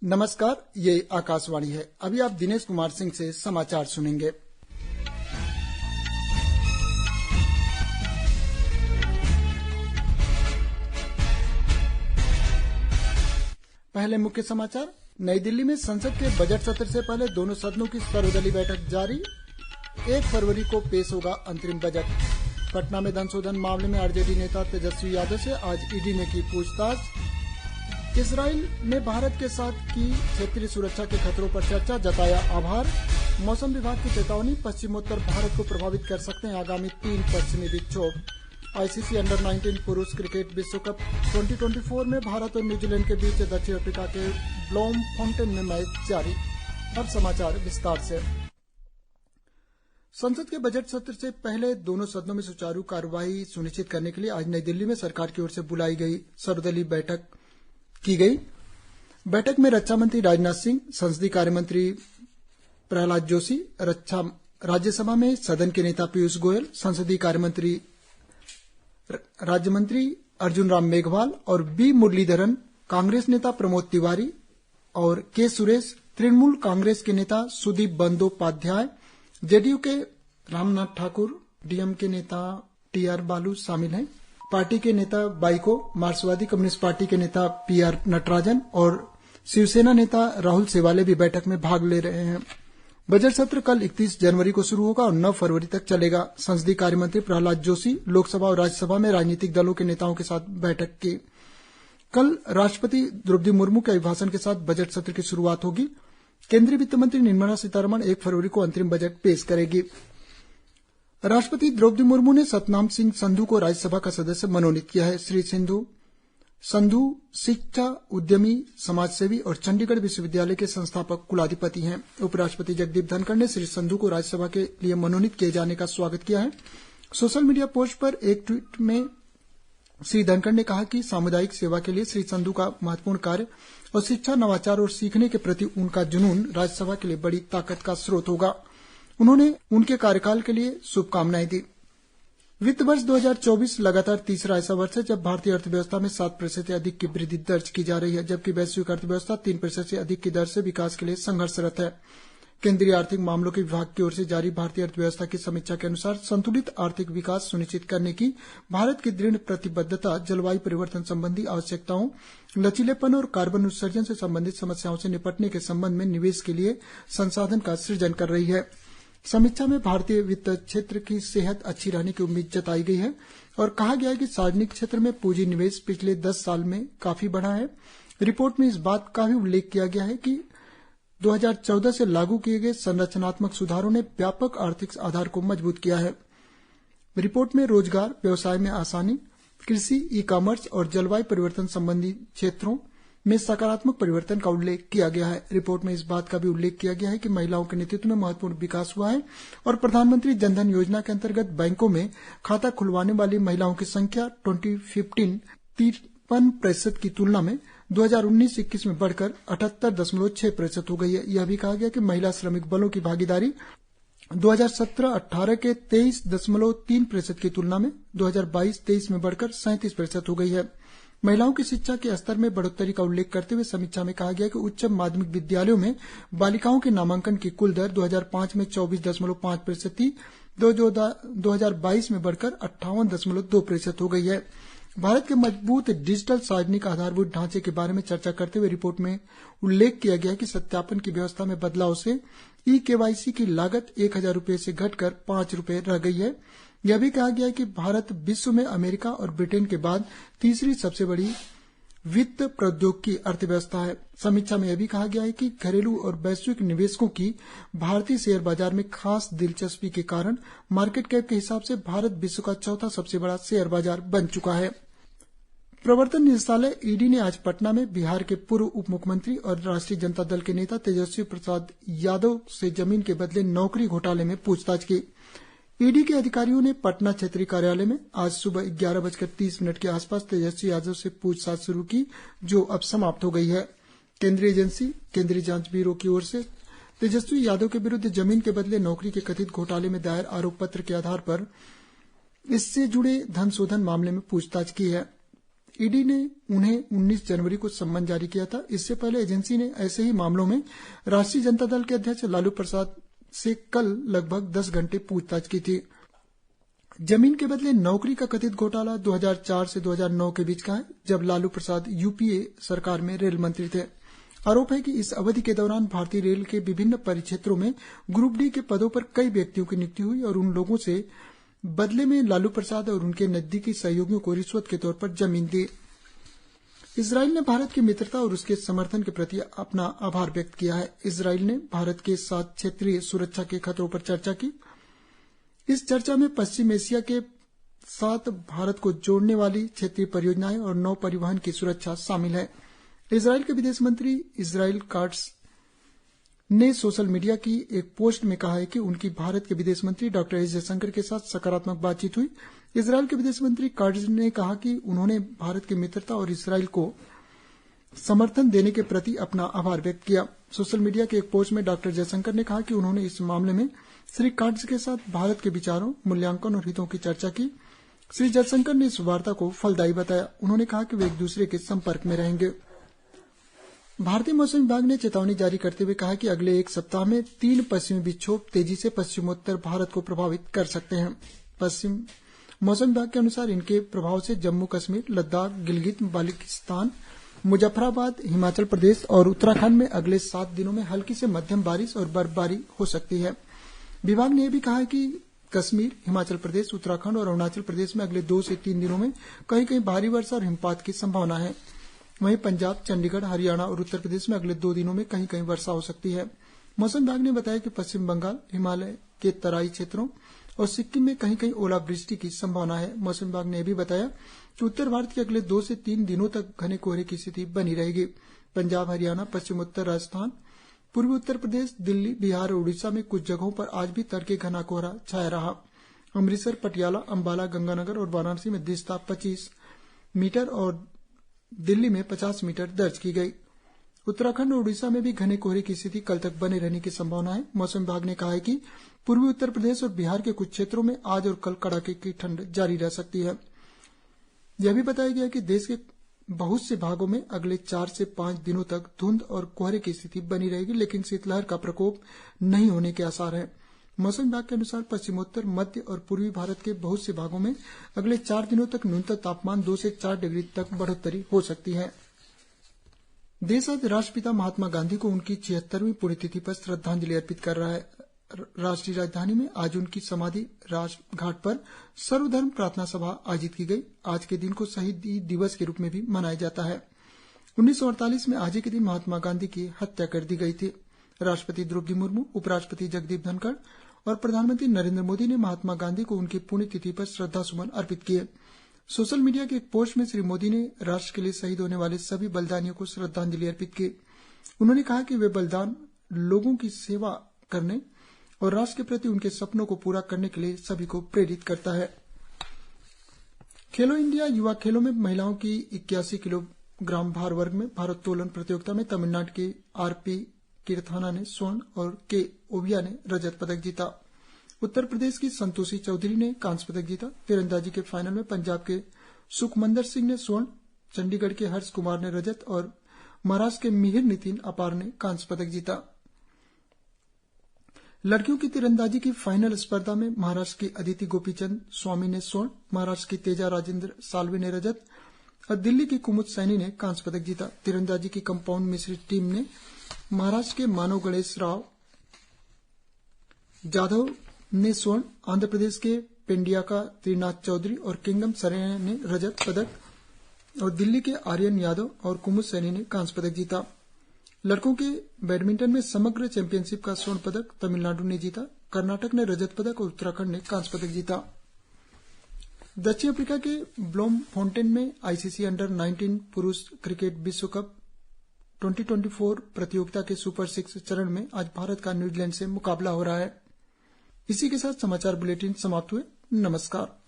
नमस्कार, ये आकाशवाणी है। अभी आप दिनेश कुमार सिंह से समाचार सुनेंगे। पहले मुख्य समाचार। नई दिल्ली में संसद के बजट सत्र से पहले दोनों सदनों की सर्वदलीय बैठक जारी। 1 फरवरी को पेश होगा अंतरिम बजट। पटना में धन शोधन मामले में आरजेडी नेता तेजस्वी यादव से आज ईडी ने की पूछताछ। इसराइल ने भारत के साथ की क्षेत्रीय सुरक्षा के खतरों पर चर्चा, जताया आभार। मौसम विभाग की चेतावनी, पश्चिमोत्तर भारत को प्रभावित कर सकते हैं आगामी 3 पश्चिमी विक्षोभ। आईसीसी अंडर 19 पुरुष क्रिकेट विश्व कप 2024 में भारत और न्यूजीलैंड के बीच दक्षिण अफ्रीका के ब्लॉमफोंटेन में मैच जारी। अब समाचार विस्तार से। संसद के बजट सत्र से पहले दोनों सदनों में सुचारू कार्यवाही सुनिश्चित करने के लिए आज नई दिल्ली में सरकार की ओर से बुलाई गई सर्वदलीय बैठक की गई। बैठक में रक्षा मंत्री राजनाथ सिंह, संसदीय कार्य मंत्री प्रहलाद जोशी, राज्यसभा में सदन के नेता पीयूष गोयल, संसदीय कार्य मंत्री राज्य मंत्री अर्जुन राम मेघवाल और बी मुरलीधरन, कांग्रेस नेता प्रमोद तिवारी और के सुरेश, तृणमूल कांग्रेस के नेता सुदीप बंदोपाध्याय, जेडीयू के रामनाथ ठाकुर, डीएमके नेता टीआर बालू शामिल हैं। पार्टी के नेता बाइको, मार्क्सवादी कम्युनिस्ट पार्टी के नेता पीआर नटराजन और शिवसेना नेता राहुल सेवाले भी बैठक में भाग ले रहे हैं। बजट सत्र कल 31 जनवरी को शुरू होगा और 9 फरवरी तक चलेगा। संसदीय कार्य मंत्री प्रहलाद जोशी लोकसभा और राज्यसभा में राजनीतिक दलों के नेताओं के साथ बैठक की। कल राष्ट्रपति द्रौपदी मुर्मू के अभिभाषण के साथ बजट सत्र की शुरुआत होगी। केंद्रीय वित्त मंत्री निर्मला सीतारमण 1 फरवरी को अंतरिम बजट पेश करेगी। राष्ट्रपति द्रौपदी मुर्मू ने सतनाम सिंह संधू को राज्यसभा का सदस्य मनोनीत किया है। श्री संधू शिक्षा, उद्यमी, समाजसेवी और चंडीगढ़ विश्वविद्यालय के संस्थापक कुलाधिपति हैं। उपराष्ट्रपति जगदीप धनखड़ ने श्री संधू को राज्यसभा के लिए मनोनीत किए जाने का स्वागत किया है। सोशल मीडिया पोस्ट पर एक ट्वीट में श्री धनखड़ ने कहा कि सामुदायिक सेवा के लिए श्री संधू का महत्वपूर्ण कार्य और शिक्षा, नवाचार और सीखने के प्रति उनका जुनून राज्यसभा के लिए बड़ी ताकत का स्रोत होगा। उन्होंने उनके कार्यकाल के लिए शुभकामनाएं दी। वित्त वर्ष 2024 लगातार तीसरा ऐसा वर्ष है जब भारतीय अर्थव्यवस्था में 7% से अधिक की वृद्धि दर्ज की जा रही है, जबकि वैश्विक अर्थव्यवस्था 3% से अधिक की दर से विकास के लिए संघर्षरत है। केंद्रीय आर्थिक मामलों के विभाग की ओर से जारी भारतीय अर्थव्यवस्था की समीक्षा के अनुसार संतुलित आर्थिक विकास सुनिश्चित करने की भारत की दृढ़ प्रतिबद्धता जलवायु परिवर्तन संबंधी आवश्यकताओं, लचीलेपन और कार्बन उत्सर्जन से संबंधित समस्याओं से निपटने के संबंध में निवेश के लिए संसाधन का सृजन कर रही है। समीक्षा में भारतीय वित्त क्षेत्र की सेहत अच्छी रहने की उम्मीद जताई गई है और कहा गया है कि सार्वजनिक क्षेत्र में पूंजी निवेश पिछले 10 साल में काफी बढ़ा है। रिपोर्ट में इस बात का भी उल्लेख किया गया है कि 2014 से लागू किए गए संरचनात्मक सुधारों ने व्यापक आर्थिक आधार को मजबूत किया है। रिपोर्ट में रोजगार, व्यवसाय में आसानी, कृषि, ई कॉमर्स और जलवायु परिवर्तन संबंधी क्षेत्रों में सकारात्मक परिवर्तन का उल्लेख किया गया है। रिपोर्ट में इस बात का भी उल्लेख किया गया है कि महिलाओं के नेतृत्व में महत्वपूर्ण विकास हुआ है और प्रधानमंत्री जनधन योजना के अंतर्गत बैंकों में खाता खुलवाने वाली महिलाओं की संख्या 2015 53% की तुलना में 2019-21 में बढ़कर 78.6% हो गई है। यह भी कहा गया कि महिला श्रमिक बलों की भागीदारी 2017-18 के 23.3% की तुलना में 2022-23 में बढ़कर 37% हो गई है। महिलाओं की शिक्षा के स्तर में बढ़ोतरी का उल्लेख करते हुए समीक्षा में कहा गया कि उच्च माध्यमिक विद्यालयों में बालिकाओं के नामांकन की कुल दर 2005 में 24.5% थी, 2022 में बढ़कर 58.2% हो गई है। भारत के मजबूत डिजिटल सार्वजनिक आधारभूत ढांचे के बारे में चर्चा करते हुए रिपोर्ट में उल्लेख किया गया कि सत्यापन की व्यवस्था में बदलाव से ई-केवाईसी की लागत 1,000 रुपये से घटकर 5 रुपये रह गई है। यह भी कहा गया है कि भारत विश्व में अमेरिका और ब्रिटेन के बाद तीसरी सबसे बड़ी वित्त प्रौद्योगिकी अर्थव्यवस्था है। समीक्षा में यह भी कहा गया है कि घरेलू और वैश्विक निवेशकों की भारतीय शेयर बाजार में खास दिलचस्पी के कारण मार्केट कैप के हिसाब से भारत विश्व का चौथा सबसे बड़ा शेयर बाजार बन चुका है। प्रवर्तन निदेशालय ईडी ने आज पटना में बिहार के पूर्व उप मुख्यमंत्री और राष्ट्रीय जनता दल के नेता तेजस्वी प्रसाद यादव से जमीन के बदले नौकरी घोटाले में पूछताछ की। ईडी के अधिकारियों ने पटना क्षेत्रीय कार्यालय में आज सुबह 11:30 के आसपास तेजस्वी यादव से पूछताछ शुरू की, जो अब समाप्त हो गई है। केंद्रीय एजेंसी केंद्रीय जांच ब्यूरो की ओर से तेजस्वी यादव के विरुद्ध जमीन के बदले नौकरी के कथित घोटाले में दायर आरोप पत्र के आधार पर इससे जुड़े धन शोधन मामले में पूछताछ की है। ईडी ने उन्हें 19 जनवरी को सम्मन जारी किया था। इससे पहले एजेंसी ने ऐसे ही मामलों में राष्ट्रीय जनता दल के अध्यक्ष लालू प्रसाद से कल लगभग 10 घंटे पूछताछ की थी। जमीन के बदले नौकरी का कथित घोटाला 2004 से 2009 के बीच का है, जब लालू प्रसाद यूपीए सरकार में रेल मंत्री थे। आरोप है कि इस अवधि के दौरान भारतीय रेल के विभिन्न परिक्षेत्रों में ग्रुप डी के पदों पर कई व्यक्तियों की नियुक्ति हुई और उन लोगों से बदले में लालू प्रसाद और उनके नजदीकी सहयोगियों को रिश्वत के तौर पर जमीन दी। इजरायल ने भारत की मित्रता और उसके समर्थन के प्रति अपना आभार व्यक्त किया है। इजरायल ने भारत के साथ क्षेत्रीय सुरक्षा के खतरों पर चर्चा की। इस चर्चा में पश्चिम एशिया के साथ भारत को जोड़ने वाली क्षेत्रीय परियोजनाएं और नौ परिवहन की सुरक्षा शामिल है। इजरायल के विदेश मंत्री इजराइल काट्स ने सोशल मीडिया की एक पोस्ट में कहा है कि उनकी भारत के विदेश मंत्री डॉक्टर एस जयशंकर के साथ सकारात्मक बातचीत हुई। इजरायल के विदेश मंत्री काट्स ने कहा कि उन्होंने भारत की मित्रता और इजरायल को समर्थन देने के प्रति अपना आभार व्यक्त किया। सोशल मीडिया के एक पोस्ट में डॉक्टर जयशंकर ने कहा कि उन्होंने इस मामले में श्री काट्स के साथ भारत के विचारों, मूल्यांकन और हितों की चर्चा की। श्री जयशंकर ने इस वार्ता को फलदायी बताया। उन्होंने कहा कि वे एक दूसरे के संपर्क में रहेंगे। भारतीय मौसम विभाग ने चेतावनी जारी करते हुए कहा कि अगले एक सप्ताह में 3 पश्चिमी विक्षोभ तेजी से पश्चिमोत्तर भारत को प्रभावित कर सकते हैं। पश्चिम मौसम विभाग के अनुसार इनके प्रभाव से जम्मू कश्मीर, लद्दाख, गिलगित बाल्टिस्तान, मुजफ्फराबाद, हिमाचल प्रदेश और उत्तराखंड में अगले 7 दिनों में हल्की से मध्यम बारिश और बर्फबारी हो सकती है। विभाग ने यह भी कहा है कि कश्मीर, हिमाचल प्रदेश, उत्तराखंड और अरुणाचल प्रदेश में अगले 2 से 3 दिनों में कहीं कहीं भारी वर्षा और हिमपात की संभावना है। वहीं पंजाब, चंडीगढ़, हरियाणा और उत्तर प्रदेश में अगले 2 दिनों में कहीं कहीं वर्षा हो सकती है। मौसम विभाग ने बताया कि पश्चिम बंगाल, हिमालय के तराई क्षेत्रों और सिक्किम में कहीं कहीं ओलावृष्टि की संभावना है। मौसम विभाग ने यह भी बताया कि उत्तर भारत के अगले 2 से 3 दिनों तक घने कोहरे की स्थिति बनी रहेगी। पंजाब, हरियाणा, पश्चिम उत्तर राजस्थान, पूर्वी उत्तर प्रदेश, दिल्ली, बिहार और उड़ीसा में कुछ जगहों पर आज भी तड़के घना कोहरा छाया रहा। अमृतसर, पटियाला, अंबाला, गंगानगर और वाराणसी में दृष्टता 25 मीटर और दिल्ली में 50 मीटर दर्ज की गई। उत्तराखंड और उड़ीसा में भी घने कोहरे की स्थिति कल तक बने रहने की संभावना है। मौसम विभाग ने कहा है कि पूर्वी उत्तर प्रदेश और बिहार के कुछ क्षेत्रों में आज और कल कड़ाके की ठंड जारी रह सकती है। यह भी बताया गया कि देश के बहुत से भागों में अगले 4 से 5 दिनों तक धुंध और कोहरे की स्थिति बनी रहेगी, लेकिन शीतलहर का प्रकोप नहीं होने के आसार हैं। मौसम विभाग के अनुसार पश्चिमोत्तर, मध्य और पूर्वी भारत के बहुत से भागों में अगले 4 दिनों तक न्यूनतम तापमान 2 से 4 डिग्री तक बढ़ोतरी हो सकती है। देश आज राष्ट्रपिता महात्मा गांधी को उनकी 76वीं पुण्यतिथि पर श्रद्धांजलि अर्पित कर रहा है। राष्ट्रीय राजधानी में आज उनकी समाधि राजघाट पर सर्वधर्म प्रार्थना सभा आयोजित की गई। आज के दिन को शहीदी दिवस के रूप में भी मनाया जाता है। 1948 में आज ही के दिन महात्मा गांधी की हत्या कर दी गई थी। राष्ट्रपति द्रौपदी मुर्मू, उपराष्ट्रपति जगदीप धनखड़ और प्रधानमंत्री नरेंद्र मोदी ने महात्मा गांधी को उनकी पुण्यतिथि पर श्रद्धासुमन अर्पित किए। सोशल मीडिया के एक पोस्ट में श्री मोदी ने राष्ट्र के लिए शहीद होने वाले सभी बलिदानियों को श्रद्धांजलि अर्पित की। उन्होंने कहा कि वे बलिदान लोगों की सेवा करने और राष्ट्र के प्रति उनके सपनों को पूरा करने के लिए सभी को प्रेरित करता है। खेलो इंडिया युवा खेलों में महिलाओं की 81 किलोग्राम भार वर्ग में भारोत्तोलन प्रतियोगिता में तमिलनाडु के आरपी कीर्थाना ने स्वर्ण और के ओबिया ने रजत पदक जीता। उत्तर प्रदेश की संतोषी चौधरी ने कांस्य पदक जीता। तीरंदाजी के फाइनल में पंजाब के सुखमंदर सिंह ने स्वर्ण, चंडीगढ़ के हर्ष कुमार ने रजत और महाराष्ट्र के मिहिर नितिन अपार ने कांस्य पदक जीता। लड़कियों की तीरंदाजी की फाइनल स्पर्धा में महाराष्ट्र की अदिति गोपीचंद स्वामी ने स्वर्ण, महाराष्ट्र की तेजा राजेंद्र साल्वे ने रजत और दिल्ली की कुमुद सैनी ने कांस्य पदक जीता। तीरंदाजी की कंपाउंड मिश्रित टीम ने महाराष्ट्र के मानव गणेश राव जाधव ने स्वर्ण, आंध्र प्रदेश के पेंडियाका त्रिनाथ चौधरी और किंगडम सरेना ने रजत पदक और दिल्ली के आर्यन यादव और कुमुद सैनी ने कांस्य पदक जीता। लड़कों के बैडमिंटन में समग्र चैंपियनशिप का स्वर्ण पदक तमिलनाडु ने जीता। कर्नाटक ने रजत पदक और उत्तराखंड ने कांस्य पदक जीता। दक्षिण अफ्रीका के ब्लोमफोंटेन में आईसीसी अंडर 19 पुरुष क्रिकेट विश्व कप 2024 प्रतियोगिता के सुपर 6 चरण में आज भारत का न्यूजीलैंड से मुकाबला हो रहा है। इसी के साथ समाचार बुलेटिन समाप्त हुए। नमस्कार।